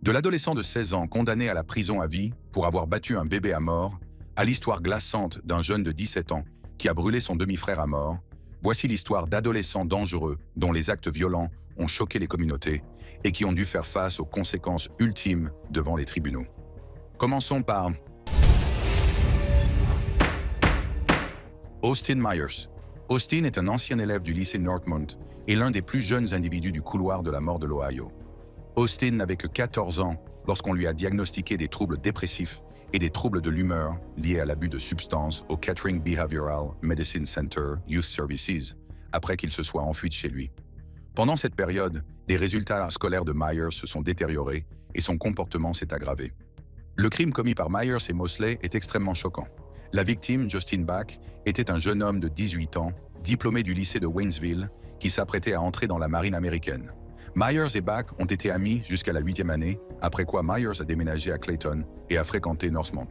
De l'adolescent de 16 ans condamné à la prison à vie pour avoir battu un bébé à mort, à l'histoire glaçante d'un jeune de 17 ans qui a brûlé son demi-frère à mort, voici l'histoire d'adolescents dangereux dont les actes violents ont choqué les communautés et qui ont dû faire face aux conséquences ultimes devant les tribunaux. Commençons par Austin Myers. Austin est un ancien élève du lycée Northmont et l'un des plus jeunes individus du couloir de la mort de l'Ohio. Austin n'avait que 14 ans lorsqu'on lui a diagnostiqué des troubles dépressifs et des troubles de l'humeur liés à l'abus de substances au Kettering Behavioral Medicine Center Youth Services, après qu'il se soit enfui de chez lui. Pendant cette période, les résultats scolaires de Myers se sont détériorés et son comportement s'est aggravé. Le crime commis par Myers et Mosley est extrêmement choquant. La victime, Justin Bach, était un jeune homme de 18 ans, diplômé du lycée de Waynesville, qui s'apprêtait à entrer dans la marine américaine. Myers et Bach ont été amis jusqu'à la 8e année, après quoi Myers a déménagé à Clayton et a fréquenté Northmont.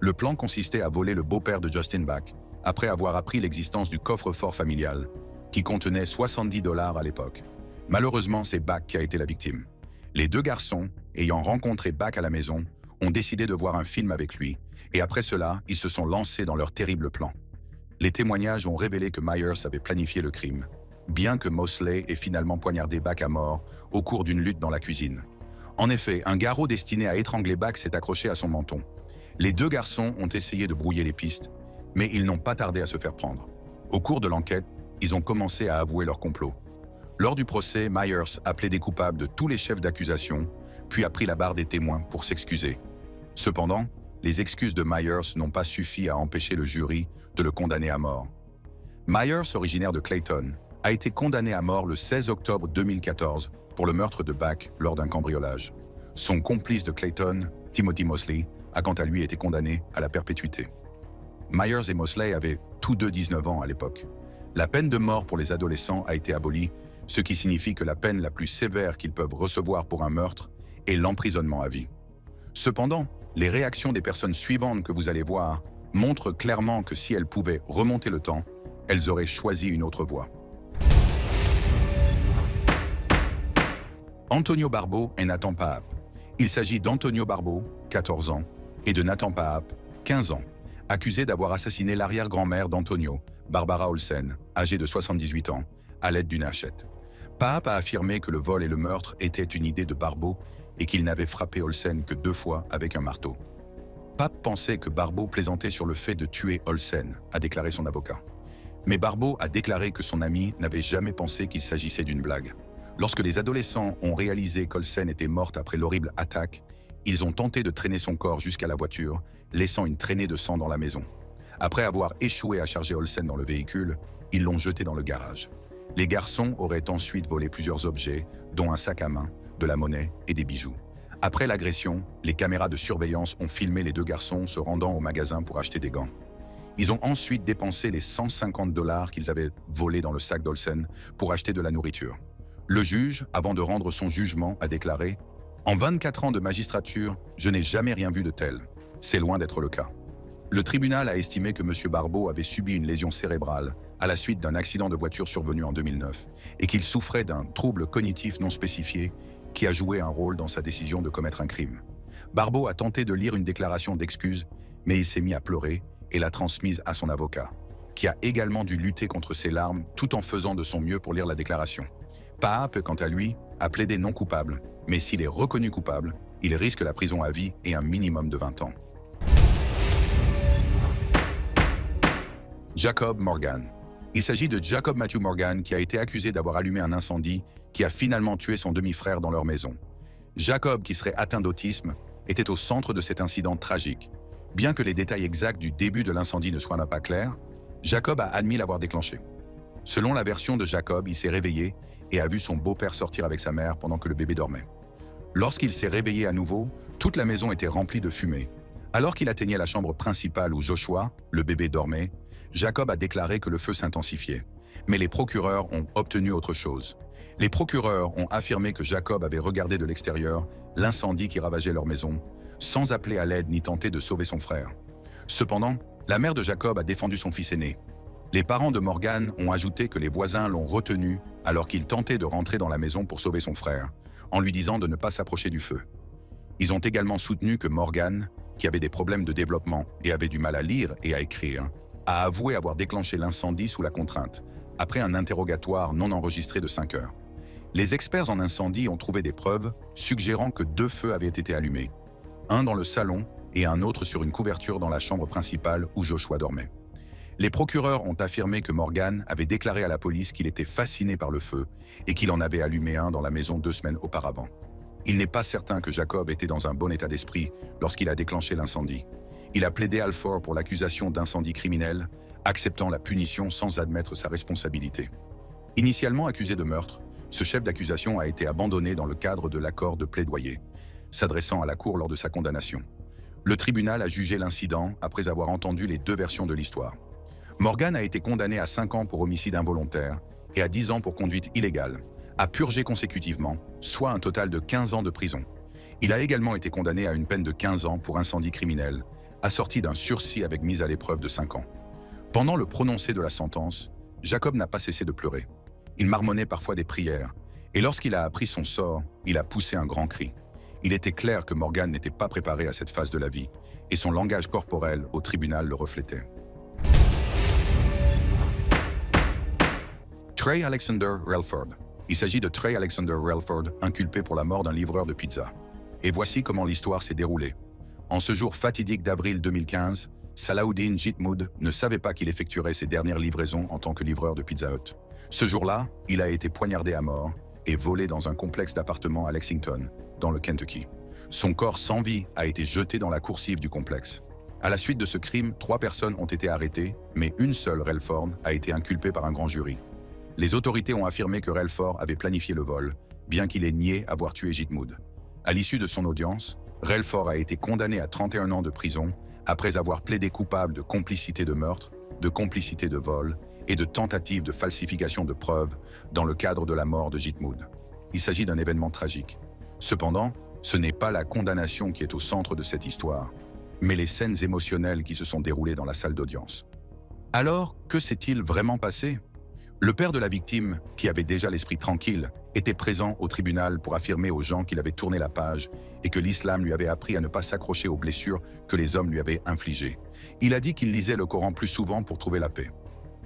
Le plan consistait à voler le beau-père de Justin Bach, après avoir appris l'existence du coffre-fort familial, qui contenait 70 $ à l'époque. Malheureusement, c'est Bach qui a été la victime. Les deux garçons, ayant rencontré Bach à la maison, ont décidé de voir un film avec lui, et après cela, ils se sont lancés dans leur terrible plan. Les témoignages ont révélé que Myers avait planifié le crime, bien que Mosley ait finalement poignardé Bach à mort au cours d'une lutte dans la cuisine. En effet, un garrot destiné à étrangler Bach s'est accroché à son menton. Les deux garçons ont essayé de brouiller les pistes, mais ils n'ont pas tardé à se faire prendre. Au cours de l'enquête, ils ont commencé à avouer leur complot. Lors du procès, Myers a plaidé coupable de tous les chefs d'accusation, puis a pris la barre des témoins pour s'excuser. Cependant, les excuses de Myers n'ont pas suffi à empêcher le jury de le condamner à mort. Myers, originaire de Clayton, a été condamné à mort le 16 octobre 2014 pour le meurtre de Bach lors d'un cambriolage. Son complice de Clayton, Timothy Mosley, a quant à lui été condamné à la perpétuité. Myers et Mosley avaient tous deux 19 ans à l'époque. La peine de mort pour les adolescents a été abolie, ce qui signifie que la peine la plus sévère qu'ils peuvent recevoir pour un meurtre est l'emprisonnement à vie. Cependant, les réactions des personnes suivantes que vous allez voir montrent clairement que si elles pouvaient remonter le temps, elles auraient choisi une autre voie. Antonio Barbeau et Nathan Paap. Il s'agit d'Antonio Barbeau, 14 ans, et de Nathan Paap, 15 ans, accusés d'avoir assassiné l'arrière-grand-mère d'Antonio, Barbara Olsen, âgée de 78 ans, à l'aide d'une hachette. Paap a affirmé que le vol et le meurtre étaient une idée de Barbeau et qu'il n'avait frappé Olsen que 2 fois avec un marteau. Paap pensait que Barbeau plaisantait sur le fait de tuer Olsen, a déclaré son avocat. Mais Barbeau a déclaré que son ami n'avait jamais pensé qu'il s'agissait d'une blague. Lorsque les adolescents ont réalisé qu'Olsen était morte après l'horrible attaque, ils ont tenté de traîner son corps jusqu'à la voiture, laissant une traînée de sang dans la maison. Après avoir échoué à charger Olsen dans le véhicule, ils l'ont jeté dans le garage. Les garçons auraient ensuite volé plusieurs objets, dont un sac à main, de la monnaie et des bijoux. Après l'agression, les caméras de surveillance ont filmé les deux garçons se rendant au magasin pour acheter des gants. Ils ont ensuite dépensé les 150 $ qu'ils avaient volés dans le sac d'Olsen pour acheter de la nourriture. Le juge, avant de rendre son jugement, a déclaré « En 24 ans de magistrature, je n'ai jamais rien vu de tel. C'est loin d'être le cas. » Le tribunal a estimé que M. Barbeau avait subi une lésion cérébrale à la suite d'un accident de voiture survenu en 2009 et qu'il souffrait d'un trouble cognitif non spécifié qui a joué un rôle dans sa décision de commettre un crime. Barbeau a tenté de lire une déclaration d'excuse, mais il s'est mis à pleurer et l'a transmise à son avocat, qui a également dû lutter contre ses larmes tout en faisant de son mieux pour lire la déclaration. Paap, quant à lui, a plaidé non coupable, mais s'il est reconnu coupable, il risque la prison à vie et un minimum de 20 ans. Jacob Morgan. Il s'agit de Jacob Matthew Morgan qui a été accusé d'avoir allumé un incendie qui a finalement tué son demi-frère dans leur maison. Jacob, qui serait atteint d'autisme, était au centre de cet incident tragique. Bien que les détails exacts du début de l'incendie ne soient pas clairs, Jacob a admis l'avoir déclenché. Selon la version de Jacob, il s'est réveillé et a vu son beau-père sortir avec sa mère pendant que le bébé dormait. Lorsqu'il s'est réveillé à nouveau, toute la maison était remplie de fumée. Alors qu'il atteignait la chambre principale où Joshua, le bébé, dormait, Jacob a déclaré que le feu s'intensifiait. Mais les procureurs ont obtenu autre chose. Les procureurs ont affirmé que Jacob avait regardé de l'extérieur l'incendie qui ravageait leur maison, sans appeler à l'aide ni tenter de sauver son frère. Cependant, la mère de Jacob a défendu son fils aîné. Les parents de Morgan ont ajouté que les voisins l'ont retenu alors qu'il tentait de rentrer dans la maison pour sauver son frère, en lui disant de ne pas s'approcher du feu. Ils ont également soutenu que Morgan, qui avait des problèmes de développement et avait du mal à lire et à écrire, a avoué avoir déclenché l'incendie sous la contrainte, après un interrogatoire non enregistré de 5 heures. Les experts en incendie ont trouvé des preuves suggérant que 2 feux avaient été allumés, un dans le salon et un autre sur une couverture dans la chambre principale où Joshua dormait. Les procureurs ont affirmé que Morgan avait déclaré à la police qu'il était fasciné par le feu et qu'il en avait allumé un dans la maison 2 semaines auparavant. Il n'est pas certain que Jacob était dans un bon état d'esprit lorsqu'il a déclenché l'incendie. Il a plaidé Alford pour l'accusation d'incendie criminel, acceptant la punition sans admettre sa responsabilité. Initialement accusé de meurtre, ce chef d'accusation a été abandonné dans le cadre de l'accord de plaidoyer, s'adressant à la cour lors de sa condamnation. Le tribunal a jugé l'incident après avoir entendu les 2 versions de l'histoire. Morgan a été condamné à 5 ans pour homicide involontaire et à 10 ans pour conduite illégale, à purger consécutivement, soit un total de 15 ans de prison. Il a également été condamné à une peine de 15 ans pour incendie criminel, assorti d'un sursis avec mise à l'épreuve de 5 ans. Pendant le prononcé de la sentence, Jacob n'a pas cessé de pleurer. Il marmonnait parfois des prières, et lorsqu'il a appris son sort, il a poussé un grand cri. Il était clair que Morgan n'était pas préparé à cette phase de la vie, et son langage corporel au tribunal le reflétait. Trey Alexander Relford. Il s'agit de Trey Alexander Relford, inculpé pour la mort d'un livreur de pizza. Et voici comment l'histoire s'est déroulée. En ce jour fatidique d'avril 2015, Salahuddin Jitmoud ne savait pas qu'il effectuerait ses dernières livraisons en tant que livreur de Pizza Hut. Ce jour-là, il a été poignardé à mort et volé dans un complexe d'appartements à Lexington, dans le Kentucky. Son corps sans vie a été jeté dans la coursive du complexe. À la suite de ce crime, 3 personnes ont été arrêtées, mais une seule, Relford, a été inculpée par un grand jury. Les autorités ont affirmé que Relford avait planifié le vol, bien qu'il ait nié avoir tué Jitmoud. À l'issue de son audience, Relford a été condamné à 31 ans de prison après avoir plaidé coupable de complicité de meurtre, de complicité de vol et de tentative de falsification de preuves dans le cadre de la mort de Jitmoud. Il s'agit d'un événement tragique. Cependant, ce n'est pas la condamnation qui est au centre de cette histoire, mais les scènes émotionnelles qui se sont déroulées dans la salle d'audience. Alors, que s'est-il vraiment passé? Le père de la victime, qui avait déjà l'esprit tranquille, était présent au tribunal pour affirmer aux gens qu'il avait tourné la page et que l'islam lui avait appris à ne pas s'accrocher aux blessures que les hommes lui avaient infligées. Il a dit qu'il lisait le Coran plus souvent pour trouver la paix.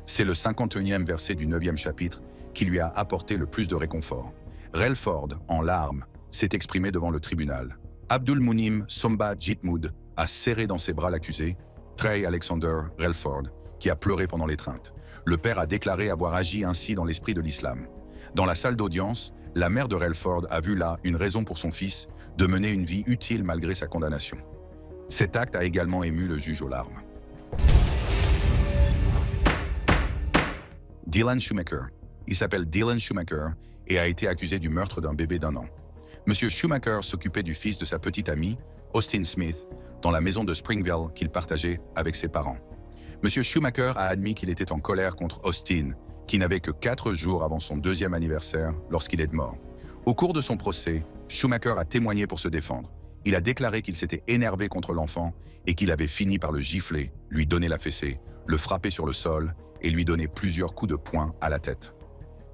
C'est le 51e verset du 9e chapitre qui lui a apporté le plus de réconfort. Relford, en larmes, s'est exprimé devant le tribunal. Abdul Munim Somba Jitmoud a serré dans ses bras l'accusé, Trey Alexander Relford, qui a pleuré pendant l'étreinte. Le père a déclaré avoir agi ainsi dans l'esprit de l'islam. Dans la salle d'audience, la mère de Relford a vu là une raison pour son fils de mener une vie utile malgré sa condamnation. Cet acte a également ému le juge aux larmes. Dylan Schumacher. Il s'appelle Dylan Schumacher et a été accusé du meurtre d'un bébé d'1 an. Monsieur Schumacher s'occupait du fils de sa petite amie, Austin Smith, dans la maison de Springville qu'il partageait avec ses parents. Monsieur Schumacher a admis qu'il était en colère contre Austin, qui n'avait que 4 jours avant son 2e anniversaire lorsqu'il est mort. Au cours de son procès, Schumacher a témoigné pour se défendre. Il a déclaré qu'il s'était énervé contre l'enfant et qu'il avait fini par le gifler, lui donner la fessée, le frapper sur le sol et lui donner plusieurs coups de poing à la tête.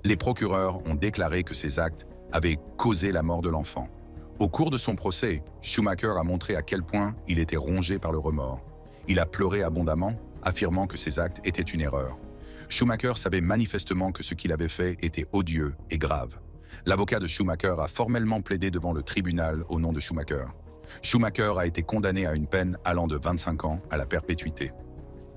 Les procureurs ont déclaré que ces actes avaient causé la mort de l'enfant. Au cours de son procès, Schumacher a montré à quel point il était rongé par le remords. Il a pleuré abondamment, affirmant que ces actes étaient une erreur. Schumacher savait manifestement que ce qu'il avait fait était odieux et grave. L'avocat de Schumacher a formellement plaidé devant le tribunal au nom de Schumacher. Schumacher a été condamné à une peine allant de 25 ans à la perpétuité.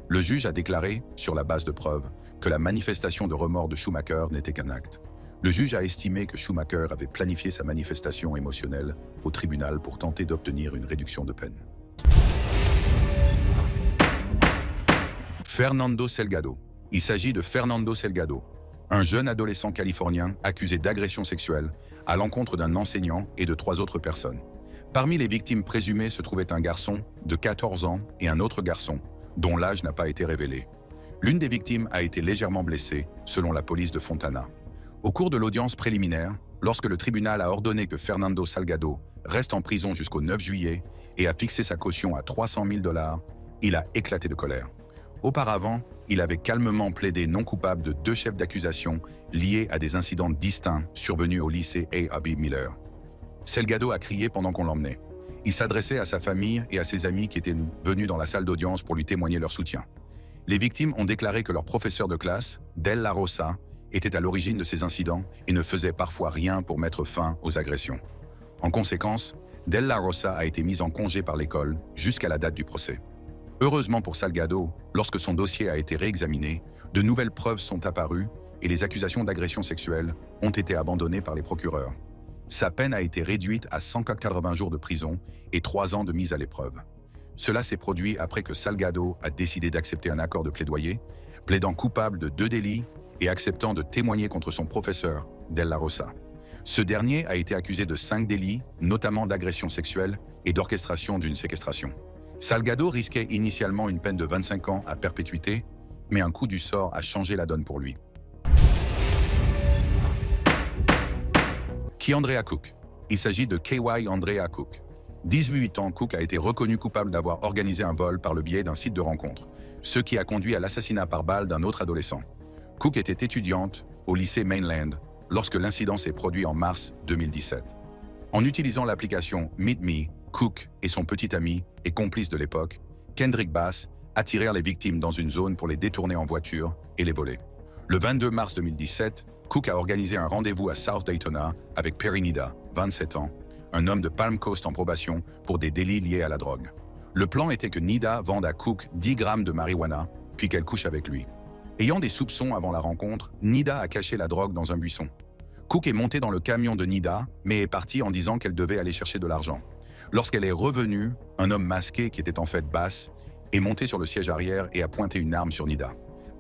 Le juge a déclaré, sur la base de preuves, que la manifestation de remords de Schumacher n'était qu'un acte. Le juge a estimé que Schumacher avait planifié sa manifestation émotionnelle au tribunal pour tenter d'obtenir une réduction de peine. Fernando Selgado. Il s'agit de Fernando Selgado, un jeune adolescent californien accusé d'agression sexuelle à l'encontre d'un enseignant et de 3 autres personnes. Parmi les victimes présumées se trouvait un garçon de 14 ans et un autre garçon, dont l'âge n'a pas été révélé. L'une des victimes a été légèrement blessée, selon la police de Fontana. Au cours de l'audience préliminaire, lorsque le tribunal a ordonné que Fernando Salgado reste en prison jusqu'au 9 juillet et a fixé sa caution à 300 000 $, il a éclaté de colère. Auparavant, il avait calmement plaidé non coupable de 2 chefs d'accusation liés à des incidents distincts survenus au lycée A. Abby Miller. Selgado a crié pendant qu'on l'emmenait. Il s'adressait à sa famille et à ses amis qui étaient venus dans la salle d'audience pour lui témoigner leur soutien. Les victimes ont déclaré que leur professeur de classe, Della Rosa, était à l'origine de ces incidents et ne faisait parfois rien pour mettre fin aux agressions. En conséquence, Della Rosa a été mise en congé par l'école jusqu'à la date du procès. Heureusement pour Salgado, lorsque son dossier a été réexaminé, de nouvelles preuves sont apparues et les accusations d'agression sexuelle ont été abandonnées par les procureurs. Sa peine a été réduite à 180 jours de prison et 3 ans de mise à l'épreuve. Cela s'est produit après que Salgado a décidé d'accepter un accord de plaidoyer, plaidant coupable de 2 délits et acceptant de témoigner contre son professeur, Della Rosa. Ce dernier a été accusé de 5 délits, notamment d'agression sexuelle et d'orchestration d'une séquestration. Salgado risquait initialement une peine de 25 ans à perpétuité, mais un coup du sort a changé la donne pour lui. Qui Andrea Cook? Il s'agit de KY Andrea Cook. 18 ans, Cook a été reconnu coupable d'avoir organisé un vol par le biais d'un site de rencontre, ce qui a conduit à l'assassinat par balle d'un autre adolescent. Cook était étudiante au lycée Mainland lorsque l'incident s'est produit en mars 2017. En utilisant l'application Meet Me, Cook et son petit ami et complice de l'époque, Kendrick Bass, attirèrent les victimes dans une zone pour les détourner en voiture et les voler. Le 22 mars 2017, Cook a organisé un rendez-vous à South Daytona avec Perry Nida, 27 ans, un homme de Palm Coast en probation pour des délits liés à la drogue. Le plan était que Nida vende à Cook 10 grammes de marijuana, puis qu'elle couche avec lui. Ayant des soupçons avant la rencontre, Nida a caché la drogue dans un buisson. Cook est montée dans le camion de Nida, mais est partie en disant qu'elle devait aller chercher de l'argent. Lorsqu'elle est revenue, un homme masqué, qui était en fait Bass, est monté sur le siège arrière et a pointé une arme sur Nida.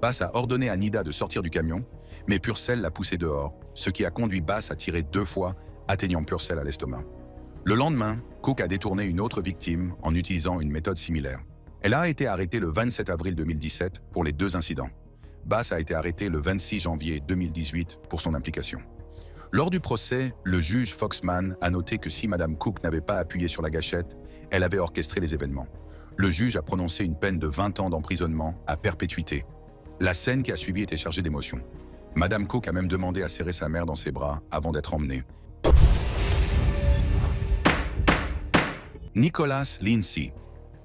Bass a ordonné à Nida de sortir du camion, mais Purcell l'a poussé dehors, ce qui a conduit Bass à tirer 2 fois, atteignant Purcell à l'estomac. Le lendemain, Cook a détourné une autre victime en utilisant une méthode similaire. Elle a été arrêtée le 27 avril 2017 pour les 2 incidents. Bass a été arrêté le 26 janvier 2018 pour son implication. Lors du procès, le juge Foxman a noté que si Mme Cook n'avait pas appuyé sur la gâchette, elle avait orchestré les événements. Le juge a prononcé une peine de 20 ans d'emprisonnement à perpétuité. La scène qui a suivi était chargée d'émotions. Mme Cook a même demandé à serrer sa mère dans ses bras avant d'être emmenée. Nicholas Lindsay.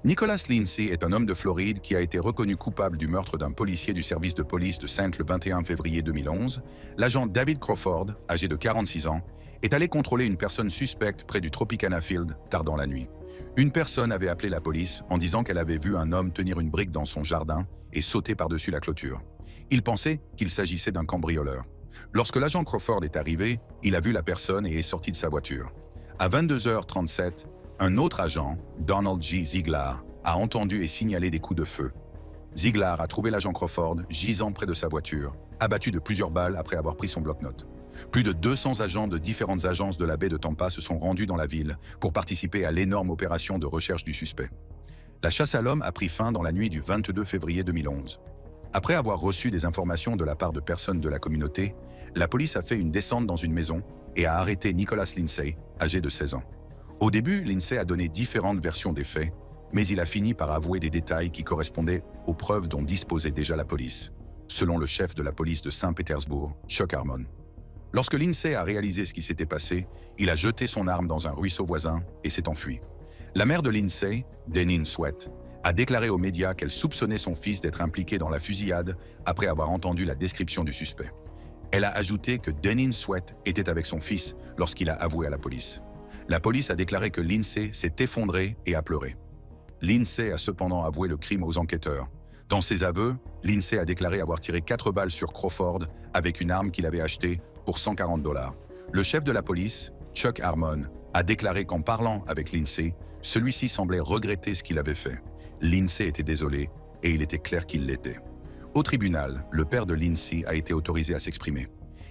Nicholas Lindsay est un homme de Floride qui a été reconnu coupable du meurtre d'un policier du service de police de Sainte le 21 février 2011. L'agent David Crawford, âgé de 46 ans, est allé contrôler une personne suspecte près du Tropicana Field tard dans la nuit. Une personne avait appelé la police en disant qu'elle avait vu un homme tenir une brique dans son jardin et sauter par-dessus la clôture. Il pensait qu'il s'agissait d'un cambrioleur. Lorsque l'agent Crawford est arrivé, il a vu la personne et est sorti de sa voiture. À 22h37, un autre agent, Donald G. Ziegler, a entendu et signalé des coups de feu. Ziegler a trouvé l'agent Crawford gisant près de sa voiture, abattu de plusieurs balles après avoir pris son bloc-notes. Plus de 200 agents de différentes agences de la baie de Tampa se sont rendus dans la ville pour participer à l'énorme opération de recherche du suspect. La chasse à l'homme a pris fin dans la nuit du 22 février 2011. Après avoir reçu des informations de la part de personnes de la communauté, la police a fait une descente dans une maison et a arrêté Nicholas Lindsay, âgé de 16 ans. Au début, Lindsay a donné différentes versions des faits, mais il a fini par avouer des détails qui correspondaient aux preuves dont disposait déjà la police, selon le chef de la police de Saint-Pétersbourg, Chuck Harmon. Lorsque Lindsay a réalisé ce qui s'était passé, il a jeté son arme dans un ruisseau voisin et s'est enfui. La mère de Lindsay, Deneen Sweat, a déclaré aux médias qu'elle soupçonnait son fils d'être impliqué dans la fusillade après avoir entendu la description du suspect. Elle a ajouté que Deneen Sweat était avec son fils lorsqu'il a avoué à la police. La police a déclaré que Lindsay s'est effondrée et a pleuré. Lindsay a cependant avoué le crime aux enquêteurs. Dans ses aveux, Lindsay a déclaré avoir tiré 4 balles sur Crawford avec une arme qu'il avait achetée pour 140 $. Le chef de la police, Chuck Harmon, a déclaré qu'en parlant avec Lindsay, celui-ci semblait regretter ce qu'il avait fait. Lindsay était désolé et il était clair qu'il l'était. Au tribunal, le père de Lindsay a été autorisé à s'exprimer.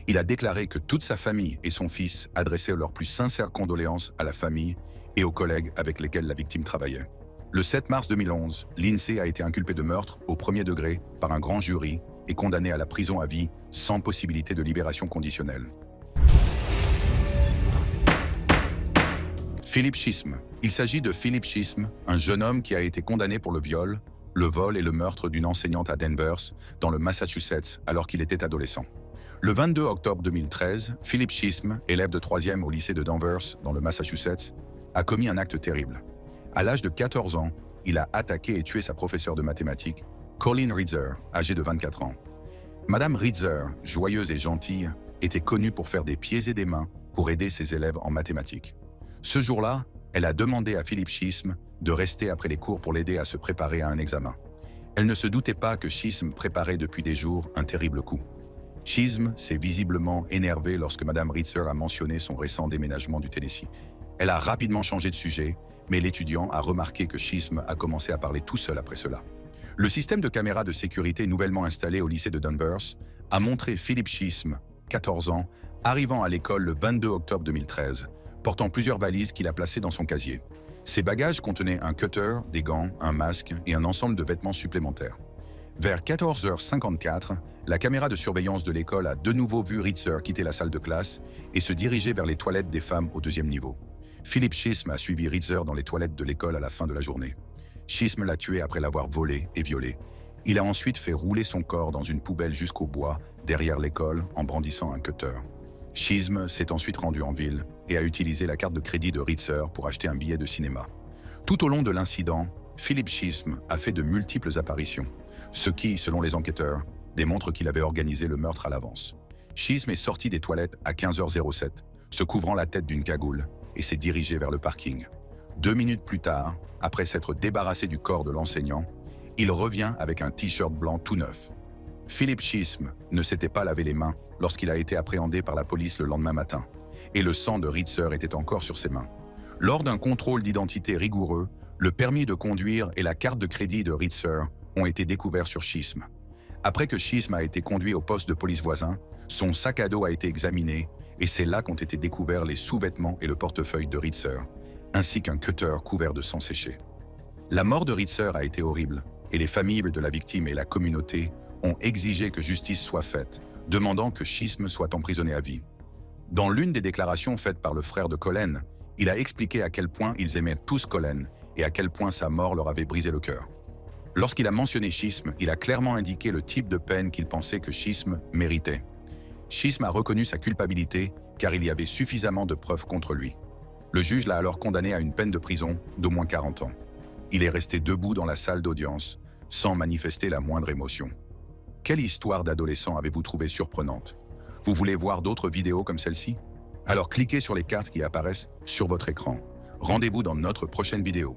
Il a déclaré que toute sa famille et son fils adressaient leurs plus sincères condoléances à la famille et aux collègues avec lesquels la victime travaillait. Le 7 mars 2011, Lindsay a été inculpé de meurtre au premier degré par un grand jury et condamné à la prison à vie sans possibilité de libération conditionnelle. Philip Chisholm. Il s'agit de Philip Chisholm, un jeune homme qui a été condamné pour le viol, le vol et le meurtre d'une enseignante à Denver, dans le Massachusetts, alors qu'il était adolescent. Le 22 octobre 2013, Philip Chisholm, élève de 3e au lycée de Danvers, dans le Massachusetts, a commis un acte terrible. À l'âge de 14 ans, il a attaqué et tué sa professeure de mathématiques, Colleen Ritzer, âgée de 24 ans. Madame Ritzer, joyeuse et gentille, était connue pour faire des pieds et des mains pour aider ses élèves en mathématiques. Ce jour-là, elle a demandé à Philippe Schism de rester après les cours pour l'aider à se préparer à un examen. Elle ne se doutait pas que Schism préparait depuis des jours un terrible coup. Schism s'est visiblement énervé lorsque Madame Ritzer a mentionné son récent déménagement du Tennessee. Elle a rapidement changé de sujet, mais l'étudiant a remarqué que Schism a commencé à parler tout seul après cela. Le système de caméras de sécurité nouvellement installé au lycée de Danvers a montré Philippe Schism, 14 ans, arrivant à l'école le 22 octobre 2013, portant plusieurs valises qu'il a placées dans son casier. Ses bagages contenaient un cutter, des gants, un masque et un ensemble de vêtements supplémentaires. Vers 14h54, la caméra de surveillance de l'école a de nouveau vu Ritzer quitter la salle de classe et se diriger vers les toilettes des femmes au deuxième niveau. Philippe Schism a suivi Ritzer dans les toilettes de l'école à la fin de la journée. Schism l'a tué après l'avoir volé et violé. Il a ensuite fait rouler son corps dans une poubelle jusqu'au bois, derrière l'école, en brandissant un cutter. Schism s'est ensuite rendu en ville et a utilisé la carte de crédit de Ritzer pour acheter un billet de cinéma. Tout au long de l'incident, Philippe Schism a fait de multiples apparitions, ce qui, selon les enquêteurs, démontre qu'il avait organisé le meurtre à l'avance. Schism est sorti des toilettes à 15h07, se couvrant la tête d'une cagoule, et s'est dirigé vers le parking. 2 minutes plus tard, après s'être débarrassé du corps de l'enseignant, il revient avec un t-shirt blanc tout neuf. Philippe Schism ne s'était pas lavé les mains lorsqu'il a été appréhendé par la police le lendemain matin, et le sang de Ritzer était encore sur ses mains. Lors d'un contrôle d'identité rigoureux, le permis de conduire et la carte de crédit de Ritzer ont été découverts sur Schism. Après que Schism a été conduit au poste de police voisin, son sac à dos a été examiné et c'est là qu'ont été découverts les sous-vêtements et le portefeuille de Ritzer, ainsi qu'un cutter couvert de sang séché. La mort de Ritzer a été horrible et les familles de la victime et la communauté ont exigé que justice soit faite, demandant que Schism soit emprisonné à vie. Dans l'une des déclarations faites par le frère de Colleen, il a expliqué à quel point ils aimaient tous Colleen et à quel point sa mort leur avait brisé le cœur. Lorsqu'il a mentionné Schism, il a clairement indiqué le type de peine qu'il pensait que Schism méritait. Schism a reconnu sa culpabilité car il y avait suffisamment de preuves contre lui. Le juge l'a alors condamné à une peine de prison d'au moins 40 ans. Il est resté debout dans la salle d'audience, sans manifester la moindre émotion. Quelle histoire d'adolescent avez-vous trouvé surprenante? Vous voulez voir d'autres vidéos comme celle-ci? Alors cliquez sur les cartes qui apparaissent sur votre écran. Rendez-vous dans notre prochaine vidéo.